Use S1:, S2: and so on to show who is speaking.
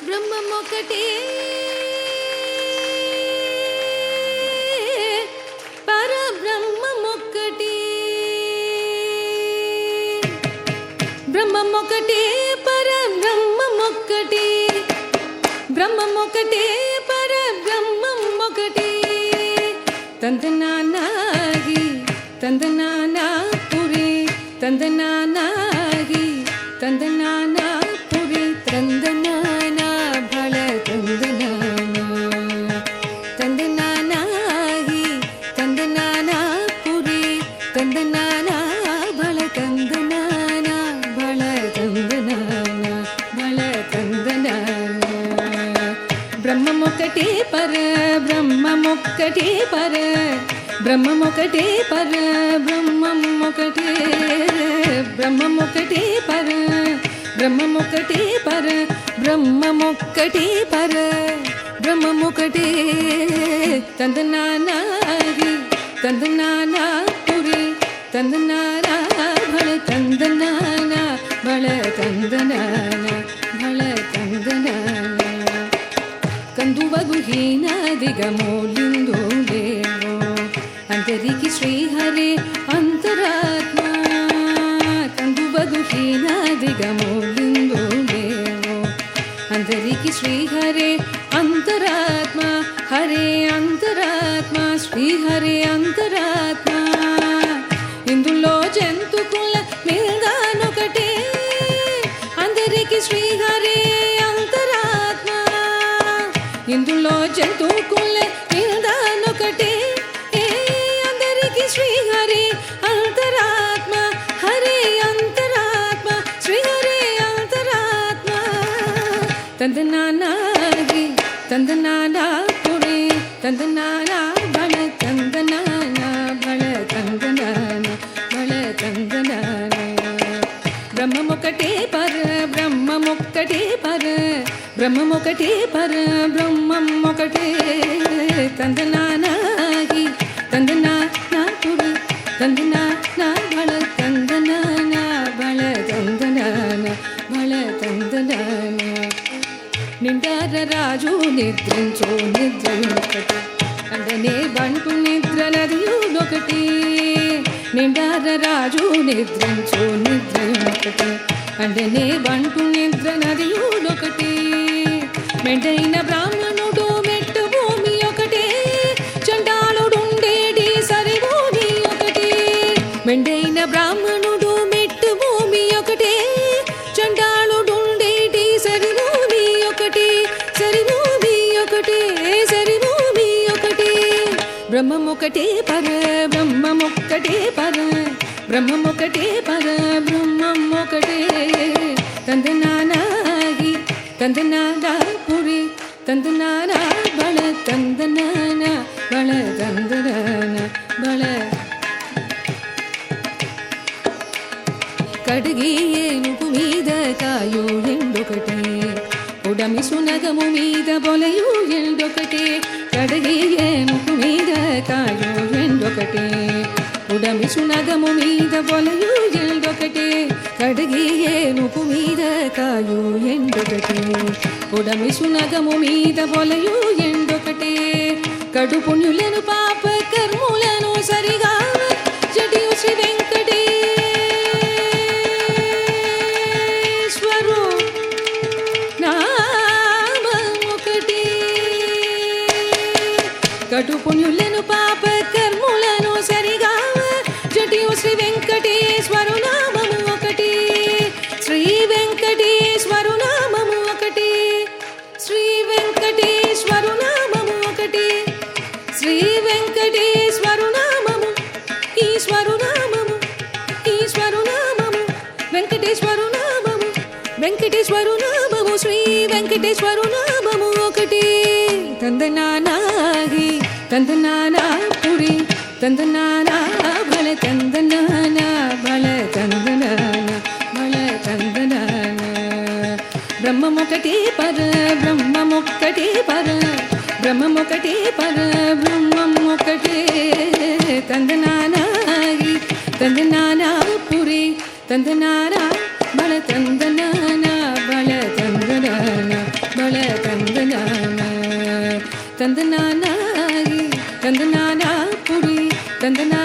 S1: బ్రహ్మమొకటే పరబ్రహ్మమొకటే బ్రహ్మమొకటే పరబ్రహ్మమొకటే బ్రహ్మమొకటే పరబ్రహ్మమొకటే తందనానాగి తందనానాపురి తందనానాగి తందనానాపురి తందనానా భళ తందనానా తందనానాగి తందనానాపురి తందనానా భళ తందనానా భళ తందనానా భళ తందనానా బ్రహ్మమొకటే పర బ్రహ్మమొకటే పర బ్రహ్మమొకటే పర బ్రహ్మమొకటే బ్రహ్మమొకటే పర బ్రహ్మమొకటే పర బ్రహ్మమొకటే పర బ్రహ్మమొకటే తందనానాగి తందనానాపురి తందనానా భళ తందనానా భళ తందనానా భళ తందనానా కందువగు హీనాదిగమోలిందో లేవో అంతరికి శ్రీహరే అంతరాత్మ కందువగు హీనాదిగమోలిందో లేవో అంతరికి శ్రీహరే అంతరాత్మ హరే అంతరాత్మ శ్రీహరే అంతరాత్మ ఇందులో జంతుకుల మిల్దానొకటే అందరికి శ్రీహరే అంతరాత్మ ఇందులో జంతుకుల మిల్దానొకటే అందరికి శ్రీహరే అంతరాత్మ హరే అంతరాత్మ శ్రీహరే అంతరాత్మ తందనానాగి తందనానాపురి తందనానా భళ తందనానా భళ తందనానా భళ తందనానా బ్రహ్మమొకటే పర బ్రహ్మమొకటే పర బ్రహ్మమొకటే పర బ్రహ్మమొకటే తందనానాగి తందనానాపురి తందనానా భళ తందనానా భళ తందనానా భళ తందనానా నిండార రాజు నిద్రించో నిద్రయునొకటి అండనే బంటు నిద్ర నదియునొకటి నిండార రాజు నిద్రించో నిద్రయునొకటి అండనే బంటు నిద్ర నదియునొకటి మెండైన బ్రాహ్మణుడు మెట్టు భూమి ఒకటే చండాలుడుండేటి సరి భూమి ఒకటి మెండైన బ్రాహ్మణుడు మెట్టు భూమి ఒకటే చండాలుడుండేటి సరి భూమి ఒకటి సరి భూమి ఒకటే సరి భూమి ఒకటి బ్రహ్మమొకటే పర బ్రహ్మమొకటే పర బ్రహ్మమొకటే పర బ్రహ్మమొకటే తందనానాగి తందనానాపురి తందనానా భళ తందనానా భళ తందనానా భళ కడిగి ఏనుగు మీద కాయు ఎండొకటి ఉడమి సునగము మీద బొలయు ఎండొకటి కడిగి ఏనుగు మీద కాయు ఎండొకటి ఉడమి సునగము మీద బొలయు ఎండొకటి కడిగి ఏనుగు మీద కాయు ఎండొకటి ఉడమి సునగము మీద బొలయు ఎండొకటి కడు పుణ్యులను పాప కర్ములను సరిగా జడియు శ్రీ వెంకటేశ్వరు నామొకటి కడు పుణ్యులను పాప కర్ములను సరిగా జడియు శ్రీ వెంకటేశ్వరు నామము ఒకటి శ్రీ వెంకటేశ్వరు నామము ఒకటి శ్రీ వెంకటేశ్వరు నామము ఒకటి శ్రీ వెంకటేశ్వరు నామము ఈశ్వరు నామము ఈశ్వరు నామము వెంకటేశ్వరు నామము వెంకటేశ్వరు నామము శ్రీ వెంకటేశ్వరు నామము ఒకటి తందనానాగి తందనానాపురి తందనానా భళ తందనానా భళ తందనానా భళ తందనానా బ్రహ్మమొకటే పర బ్రహ్మమొకటే పర బ్రహ్మమొకటే పర బ్రహ్మమొకటే తందనానాగి తందనానాపురి తందనానా బల తందనానా బల తందనానా బల తందనానాయి తందనానా పురి తందనా